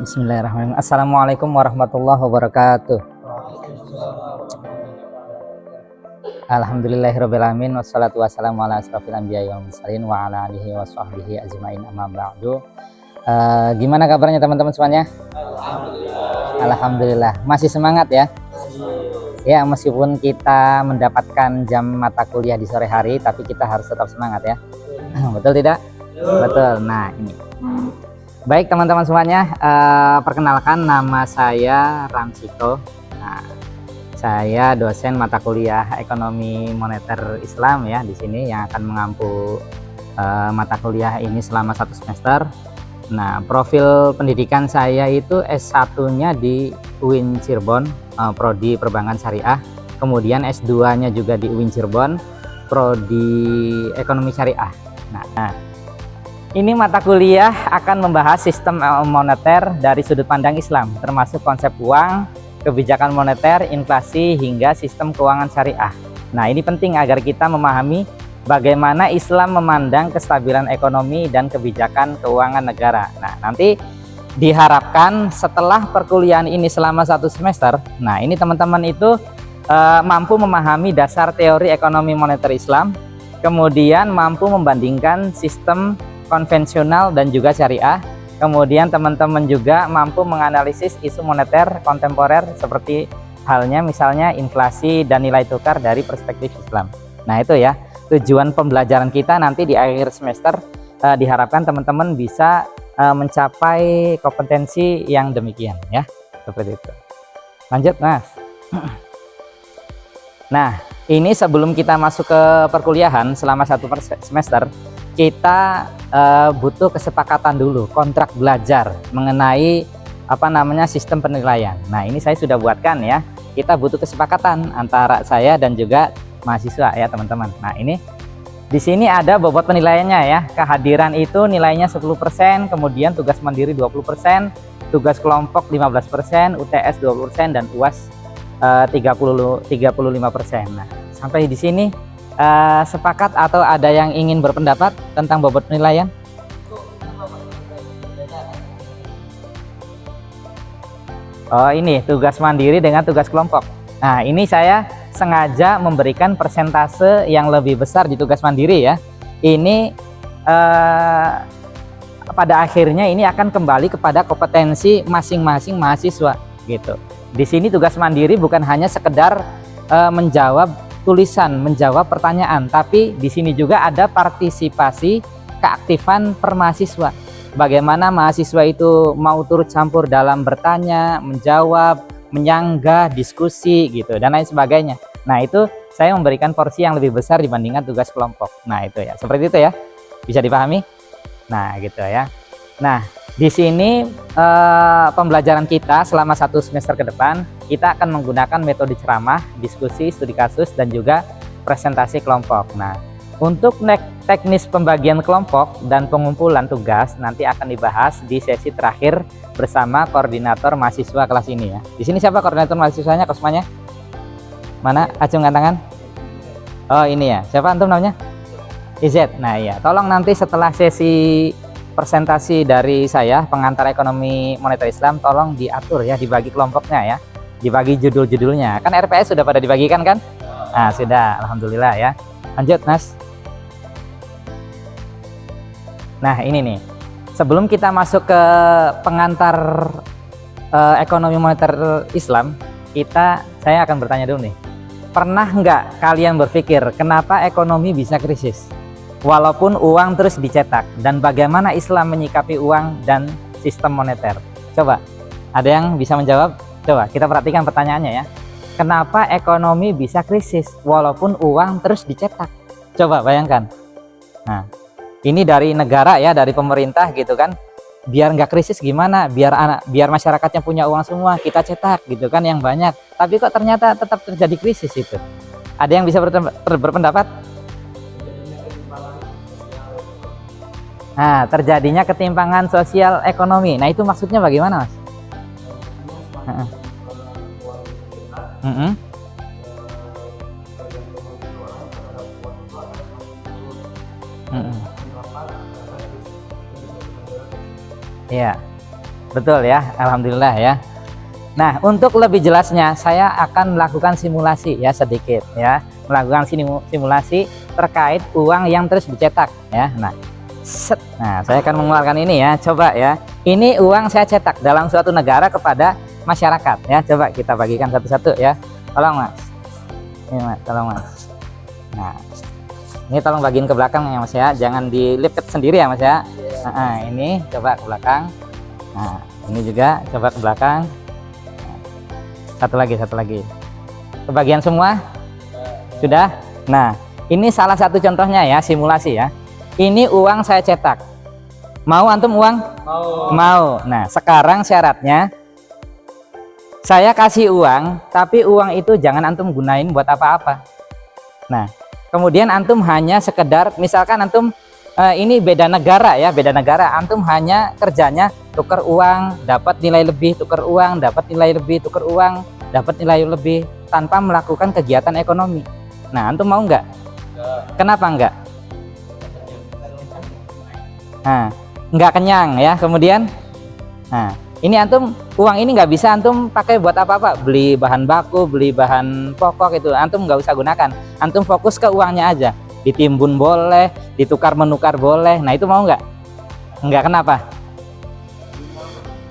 Bismillahirrahmanirrahim. Assalamualaikum warahmatullahi wabarakatuh. Alhamdulillahirrabbilalamin. Wassalatu wassalamu ala asrafil anbiya'i wal mursalin wa ala alihi wa sahbihi ajmain amma ba'du. Gimana kabarnya teman-teman semuanya? Alhamdulillah. Masih semangat ya? Ya, meskipun kita mendapatkan jam mata kuliah di sore hari, tapi kita harus tetap semangat ya. Betul tidak? Betul. Nah, ini. Baik teman-teman semuanya, perkenalkan nama saya Ramsito. Nah, saya dosen mata kuliah Ekonomi Moneter Islam ya di sini yang akan mengampu mata kuliah ini selama 1 semester. Nah, profil pendidikan saya itu S1-nya di UIN Cirebon, prodi Perbankan Syariah. Kemudian S2-nya juga di UIN Cirebon, prodi Ekonomi Syariah. Nah, ini mata kuliah akan membahas sistem moneter dari sudut pandang Islam, termasuk konsep uang, kebijakan moneter, inflasi, hingga sistem keuangan syariah. Nah, ini penting agar kita memahami bagaimana Islam memandang kestabilan ekonomi dan kebijakan keuangan negara. Nah, nanti diharapkan setelah perkuliahan ini selama 1 semester, nah ini teman-teman itu mampu memahami dasar teori ekonomi moneter Islam, kemudian mampu membandingkan sistem konvensional dan juga syariah. Kemudian teman-teman juga mampu menganalisis isu moneter kontemporer seperti halnya misalnya inflasi dan nilai tukar dari perspektif Islam. Nah, itu ya tujuan pembelajaran kita nanti di akhir semester. Diharapkan teman-teman bisa mencapai kompetensi yang demikian ya, seperti itu. Lanjut Mas. Nah, ini sebelum kita masuk ke perkuliahan selama 1 semester, kita butuh kesepakatan dulu, kontrak belajar mengenai sistem penilaian. Nah, ini saya sudah buatkan ya. Kita butuh kesepakatan antara saya dan juga mahasiswa ya teman-teman. Nah, ini di sini ada bobot penilaiannya ya. Kehadiran itu nilainya 10%, kemudian tugas mandiri 20%, tugas kelompok 15%, UTS 20% dan UAS 35%. Nah, sampai di sini sepakat atau ada yang ingin berpendapat tentang bobot penilaian? Oh, ini tugas mandiri dengan tugas kelompok. Nah, ini saya sengaja memberikan persentase yang lebih besar di tugas mandiri ya. Ini pada akhirnya ini akan kembali kepada kompetensi masing-masing mahasiswa gitu. Di sini tugas mandiri bukan hanya sekedar menjawab tulisan, menjawab pertanyaan, tapi di sini juga ada partisipasi keaktifan per mahasiswa. Bagaimana mahasiswa itu mau turut campur dalam bertanya, menjawab, menyanggah, diskusi gitu dan lain sebagainya. Nah, itu saya memberikan porsi yang lebih besar dibandingkan tugas kelompok. Nah, itu ya, seperti itu ya. Bisa dipahami? Nah, gitu ya. Nah, di sini pembelajaran kita selama 1 semester ke depan, kita akan menggunakan metode ceramah, diskusi, studi kasus, dan juga presentasi kelompok. Nah, untuk teknis pembagian kelompok dan pengumpulan tugas nanti akan dibahas di sesi terakhir bersama koordinator mahasiswa kelas ini ya. Di sini siapa koordinator mahasiswanya, Kosmanya? Mana? Acungkan tangan. Oh, ini ya. Siapa antum namanya? IZ. Nah, iya. Tolong nanti setelah sesi presentasi dari saya, pengantar ekonomi moneter Islam, tolong diatur ya, dibagi kelompoknya ya, dibagi judul-judulnya. Kan RPS sudah pada dibagikan kan? Nah, sudah, alhamdulillah ya. Lanjut Mas. Nah, ini nih, sebelum kita masuk ke pengantar ekonomi moneter Islam, saya akan bertanya dulu nih, pernah nggak kalian berpikir kenapa ekonomi bisa krisis walaupun uang terus dicetak, dan bagaimana Islam menyikapi uang dan sistem moneter? Coba, ada yang bisa menjawab? Coba kita perhatikan pertanyaannya ya. Kenapa ekonomi bisa krisis walaupun uang terus dicetak? Coba bayangkan. Nah, ini dari negara ya, dari pemerintah gitu kan. Biar nggak krisis gimana? Biar masyarakatnya punya uang semua, kita cetak gitu kan yang banyak. Tapi kok ternyata tetap terjadi krisis itu? Ada yang bisa berpendapat? Nah, terjadinya ketimpangan sosial ekonomi. Nah, itu maksudnya bagaimana, Mas? Iya. Betul ya, alhamdulillah ya. Nah, untuk lebih jelasnya saya akan melakukan simulasi ya sedikit ya, melakukan simulasi terkait uang yang terus dicetak ya. Nah, nah saya akan mengeluarkan ini ya, coba ya. Ini uang saya cetak dalam suatu negara kepada masyarakat ya. Coba kita bagikan satu-satu ya. Tolong Mas. Ini Mas, tolong Mas. Nah, ini tolong bagiin ke belakang ya Mas ya, jangan dilipat sendiri ya Mas ya. Nah, ini coba ke belakang. Nah, ini juga coba ke belakang. Satu lagi kebagian semua sudah. Nah, ini salah satu contohnya ya, simulasi ya. Ini uang saya cetak, mau antum uang? Mau. Nah, sekarang syaratnya saya kasih uang, tapi uang itu jangan antum gunain buat apa-apa. Nah, kemudian antum hanya sekedar, misalkan antum ini beda negara ya, beda negara, antum hanya kerjanya tukar uang, dapat nilai lebih, tukar uang, dapat nilai lebih, tukar uang, dapat nilai lebih, tanpa melakukan kegiatan ekonomi. Nah, antum mau nggak? Kenapa enggak? Nah, nggak kenyang ya. Kemudian, nah ini antum uang ini nggak bisa antum pakai buat apa-apa, beli bahan baku, beli bahan pokok, itu antum nggak usah gunakan. Antum fokus ke uangnya aja, ditimbun boleh, ditukar menukar boleh. Nah, itu mau nggak? Nggak. Kenapa?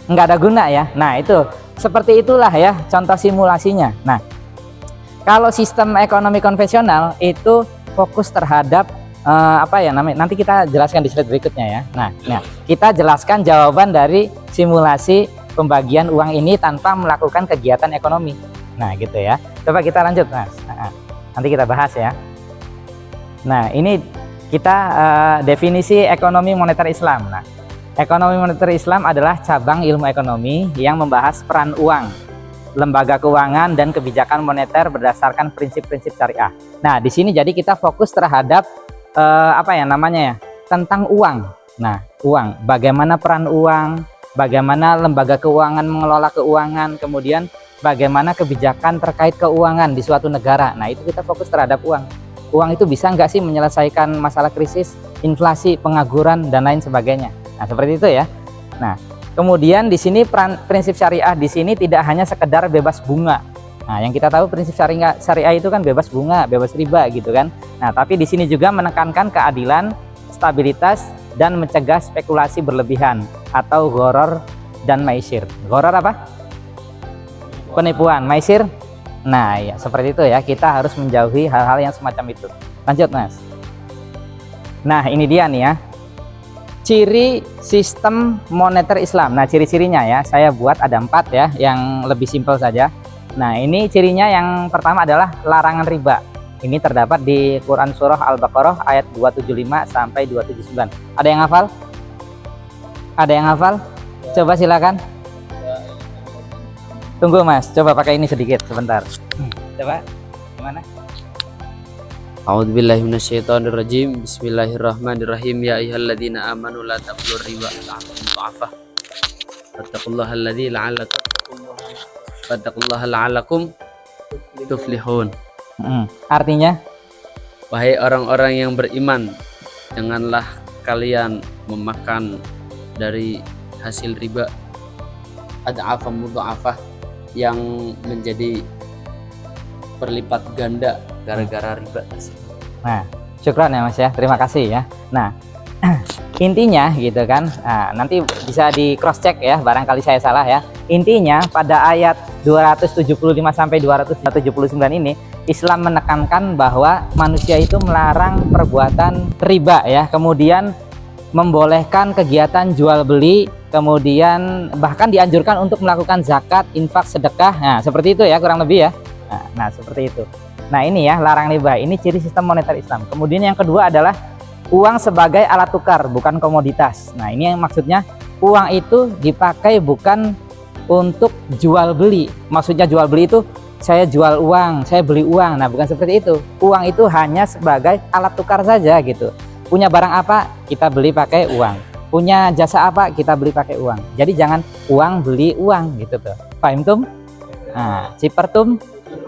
Nggak ada guna ya. Nah, itu seperti itulah ya contoh simulasinya. Nah, kalau sistem ekonomi konvensional itu fokus terhadap apa ya namanya, nanti kita jelaskan di slide berikutnya ya. Nah, kita jelaskan jawaban dari simulasi pembagian uang ini tanpa melakukan kegiatan ekonomi. Nah, gitu ya. Coba kita lanjut Mas. Nanti kita bahas ya. Nah, ini kita definisi ekonomi moneter Islam. Nah, ekonomi moneter Islam adalah cabang ilmu ekonomi yang membahas peran uang, lembaga keuangan, dan kebijakan moneter berdasarkan prinsip-prinsip syariah. Nah, di sini jadi kita fokus terhadap apa ya namanya ya, tentang uang. Nah, uang, bagaimana peran uang, bagaimana lembaga keuangan mengelola keuangan, kemudian bagaimana kebijakan terkait keuangan di suatu negara. Nah, itu kita fokus terhadap uang. Uang itu bisa nggak sih menyelesaikan masalah krisis, inflasi, pengangguran, dan lain sebagainya. Nah, seperti itu ya. Nah, kemudian di sini prinsip syariah di sini tidak hanya sekedar bebas bunga. Nah, yang kita tahu prinsip syariah itu kan bebas bunga, bebas riba gitu kan. Nah, tapi di sini juga menekankan keadilan, stabilitas, dan mencegah spekulasi berlebihan atau gharar dan maisir. Gharar apa? Penipuan. Maisir? Nah, ya seperti itu ya. Kita harus menjauhi hal-hal yang semacam itu. Lanjut, Mas. Nah, ini dia nih ya. Ciri sistem moneter Islam. Nah, ciri-cirinya ya, saya buat ada 4 ya, yang lebih simpel saja. Nah, ini cirinya yang pertama adalah larangan riba. Ini terdapat di Quran Surah Al-Baqarah ayat 275 sampai 279. Ada yang hafal? Ada yang hafal? Coba silakan. Tunggu Mas, coba pakai ini sedikit sebentar. Coba, gimana? A'udzubillahi minasyaitonirrajim. Bismillahirrahmanirrahim. Ya ayyuhalladzina amanu la taqulur riba adhafan mudha'afah. Wattaqullaha alladzi la'allakum tuflihun. Artinya, wahai orang-orang yang beriman, janganlah kalian memakan dari hasil riba adhafan mudha'afah, yang menjadi berlipat ganda gara-gara riba tersebut. Nah, syukran ya Mas ya, terima kasih ya. Nah, intinya gitu kan, nah, nanti bisa di cross check ya, barangkali saya salah ya. Intinya pada ayat 275 sampai 279 ini Islam menekankan bahwa manusia itu melarang perbuatan riba ya, kemudian membolehkan kegiatan jual beli, kemudian bahkan dianjurkan untuk melakukan zakat, infak, sedekah. Nah, seperti itu ya kurang lebih ya. Nah, seperti itu. Nah, ini ya larang riba. Ini ciri sistem moneter Islam. Kemudian yang kedua adalah uang sebagai alat tukar, bukan komoditas. Nah, ini yang maksudnya uang itu dipakai bukan untuk jual beli. Maksudnya jual beli itu saya jual uang, saya beli uang. Nah, bukan seperti itu. Uang itu hanya sebagai alat tukar saja gitu. Punya barang apa, kita beli pakai uang. Punya jasa apa, kita beli pakai uang. Jadi jangan uang beli uang gitu tuh. Paham tum? Nah, cipertum.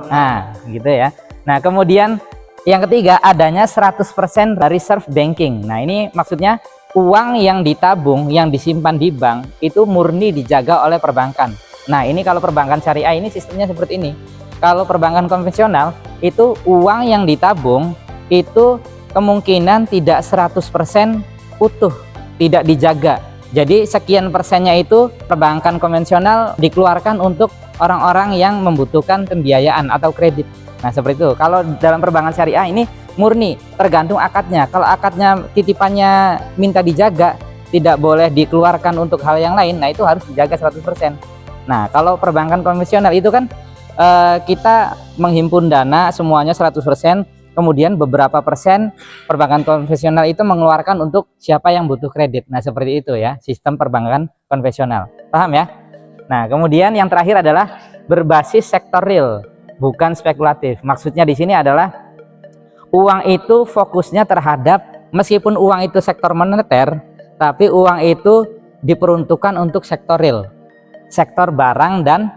Nah, gitu ya. Nah, kemudian yang ketiga adanya 100% reserve banking. Nah, ini maksudnya uang yang ditabung, yang disimpan di bank itu murni dijaga oleh perbankan. Nah, ini kalau perbankan syariah ini sistemnya seperti ini. Kalau perbankan konvensional itu uang yang ditabung itu kemungkinan tidak 100% utuh, tidak dijaga. Jadi sekian persennya itu perbankan konvensional dikeluarkan untuk orang-orang yang membutuhkan pembiayaan atau kredit. Nah, seperti itu. Kalau dalam perbankan syariah ini murni tergantung akadnya. Kalau akadnya titipannya minta dijaga, tidak boleh dikeluarkan untuk hal yang lain, nah itu harus dijaga 100%. Nah, kalau perbankan konvensional itu kan kita menghimpun dana semuanya 100%, kemudian beberapa persen perbankan konvensional itu mengeluarkan untuk siapa yang butuh kredit. Nah, seperti itu ya sistem perbankan konvensional. Paham ya? Nah, kemudian yang terakhir adalah berbasis sektor real, bukan spekulatif. Maksudnya di sini adalah uang itu fokusnya terhadap, meskipun uang itu sektor moneter, tapi uang itu diperuntukkan untuk sektor real, sektor barang dan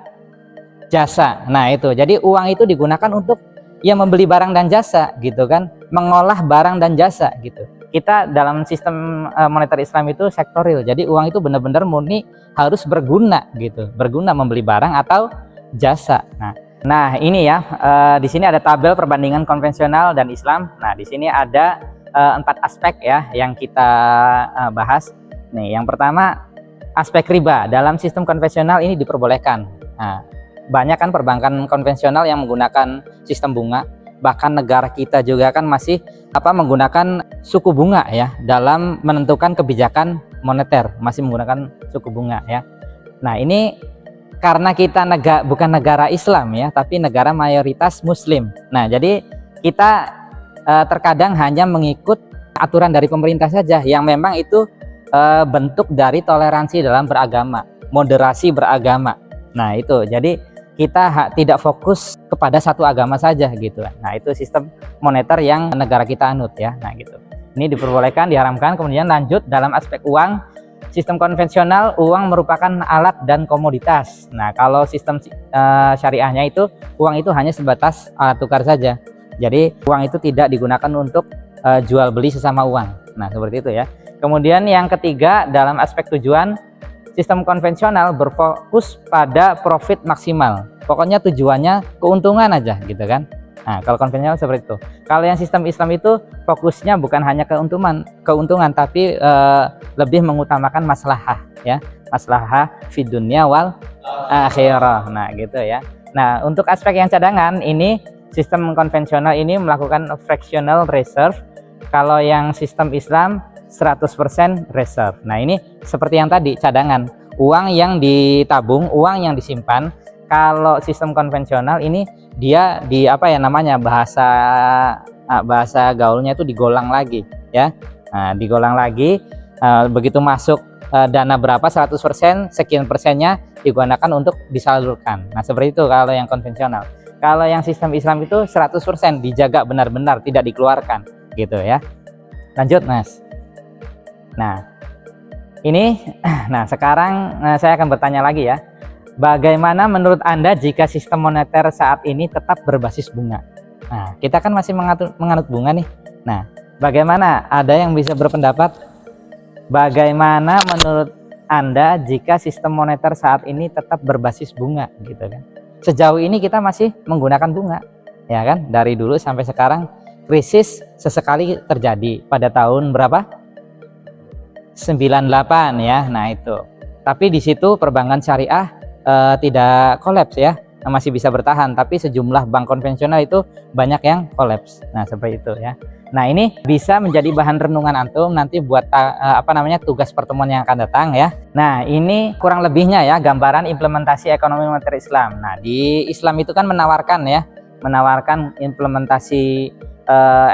jasa. Nah, itu jadi uang itu digunakan untuk ya membeli barang dan jasa gitu kan, mengolah barang dan jasa gitu. Kita dalam sistem moneter Islam itu sektor real, jadi uang itu benar-benar murni harus berguna gitu, berguna membeli barang atau jasa. Nah, ini ya, di sini ada tabel perbandingan konvensional dan Islam. Nah, di sini ada 4 aspek ya yang kita bahas. Nih, yang pertama aspek riba. Dalam sistem konvensional ini diperbolehkan. Nah, banyak kan perbankan konvensional yang menggunakan sistem bunga. Bahkan negara kita juga kan masih menggunakan suku bunga ya dalam menentukan kebijakan moneter, masih menggunakan suku bunga ya. Nah, ini karena kita bukan negara Islam ya, tapi negara mayoritas Muslim. Nah, jadi kita terkadang hanya mengikut aturan dari pemerintah saja, yang memang itu bentuk dari toleransi dalam beragama, moderasi beragama. Nah, itu jadi kita tidak fokus kepada satu agama saja gitu. Nah, itu sistem moneter yang negara kita anut ya. Nah, gitu. Ini diperbolehkan, diharamkan. Kemudian lanjut dalam aspek uang. Sistem konvensional, uang merupakan alat dan komoditas. Nah, kalau sistem syariahnya itu, uang itu hanya sebatas alat tukar saja. Jadi, uang itu tidak digunakan untuk jual beli sesama uang. Nah, seperti itu ya. Kemudian yang ketiga, dalam aspek tujuan, sistem konvensional berfokus pada profit maksimal. Pokoknya tujuannya keuntungan aja gitu kan. Nah, kalau konvensional seperti itu. Kalau yang sistem Islam itu fokusnya bukan hanya keuntungan, tapi lebih mengutamakan maslahah ya, maslahah fid dunya wal akhirah. Nah, gitu ya. Nah, untuk aspek yang cadangan ini sistem konvensional ini melakukan fractional reserve. Kalau yang sistem Islam 100% reserve. Nah, ini seperti yang tadi cadangan, uang yang ditabung, uang yang disimpan. Kalau sistem konvensional ini dia bahasa gaulnya itu digolang lagi ya. Nah, digolang lagi, begitu masuk dana berapa 100%, sekian persennya digunakan untuk disalurkan. Nah, seperti itu kalau yang konvensional. Kalau yang sistem Islam itu 100% dijaga benar-benar, tidak dikeluarkan gitu ya. Lanjut, Mas. Nah, ini sekarang saya akan bertanya lagi ya. Bagaimana menurut Anda jika sistem moneter saat ini tetap berbasis bunga? Nah, kita kan masih menganut bunga nih. Nah, bagaimana? Ada yang bisa berpendapat? Bagaimana menurut Anda jika sistem moneter saat ini tetap berbasis bunga gitu kan? Sejauh ini kita masih menggunakan bunga, ya kan? Dari dulu sampai sekarang krisis sesekali terjadi pada tahun berapa? 98 ya. Nah, itu. Tapi di situ perbankan syariah tidak kolaps ya, masih bisa bertahan, tapi sejumlah bank konvensional itu banyak yang kolaps. Nah, seperti itu ya. Nah, ini bisa menjadi bahan renungan antum nanti buat tugas pertemuan yang akan datang ya. Nah, ini kurang lebihnya ya gambaran implementasi ekonomi moneter Islam. Nah, di Islam itu kan menawarkan implementasi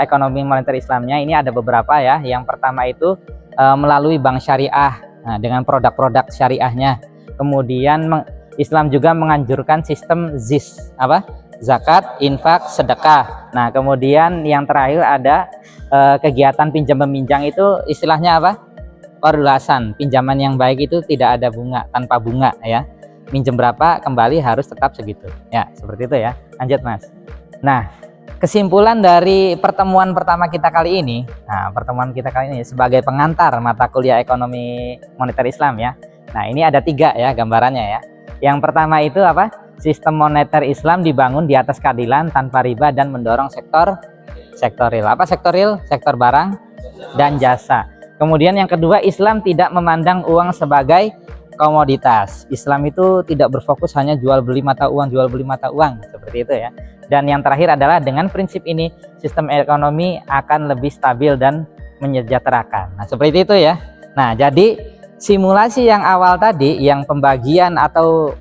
ekonomi moneter Islamnya. Ini ada beberapa ya. Yang pertama itu melalui bank syariah, dengan produk-produk syariahnya. Kemudian Islam juga menganjurkan sistem ZIS, zakat, infak, sedekah. Nah, kemudian yang terakhir ada kegiatan pinjam meminjam, itu istilahnya Qardul-Hasan, pinjaman yang baik itu tidak ada bunga, tanpa bunga ya. Minjem berapa kembali harus tetap segitu. Ya, seperti itu ya. Lanjut, Mas. Nah, kesimpulan dari pertemuan pertama kita kali ini, nah pertemuan kita kali ini sebagai pengantar mata kuliah ekonomi moneter Islam ya. Nah ini ada 3 ya gambarannya ya. Yang pertama itu apa? Sistem moneter Islam dibangun di atas keadilan tanpa riba dan mendorong sektor real. Apa sektor real? Sektor barang dan jasa. Kemudian yang kedua, Islam tidak memandang uang sebagai komoditas. Islam itu tidak berfokus hanya jual beli mata uang, seperti itu ya. Dan yang terakhir adalah dengan prinsip ini sistem ekonomi akan lebih stabil dan menyejahterakan. Nah, seperti itu ya. Nah, jadi simulasi yang awal tadi yang pembagian atau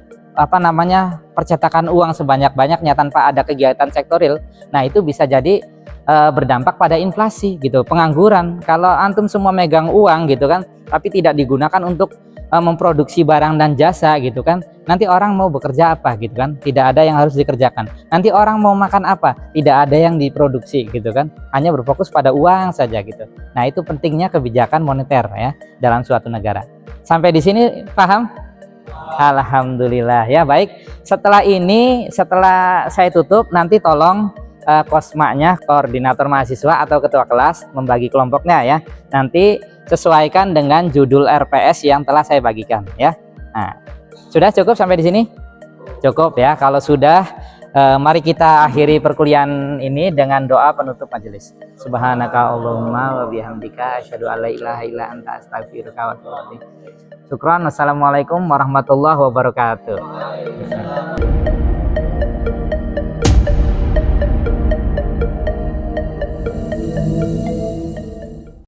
percetakan uang sebanyak-banyaknya tanpa ada kegiatan sektor real. Nah, itu bisa jadi berdampak pada inflasi gitu, pengangguran. Kalau antum semua megang uang gitu kan, tapi tidak digunakan untuk memproduksi barang dan jasa gitu kan, nanti orang mau bekerja apa gitu kan, tidak ada yang harus dikerjakan. Nanti orang mau makan apa, tidak ada yang diproduksi gitu kan, hanya berfokus pada uang saja gitu. Nah, itu pentingnya kebijakan moneter ya dalam suatu negara. Sampai di sini paham? Alhamdulillah ya. Baik, setelah saya tutup, nanti tolong kosmaknya, koordinator mahasiswa atau ketua kelas membagi kelompoknya ya. Nanti sesuaikan dengan judul RPS yang telah saya bagikan ya. Nah, sudah cukup sampai di sini? Cukup ya. Kalau sudah, mari kita akhiri perkuliahan ini dengan doa penutup majelis. Subhanaka Allahumma wa bihamdika asyhadu an la ilaha illa anta astaghfiruka wa atubu ilaik. Syukran. Wassalamualaikum warahmatullahi wabarakatuh.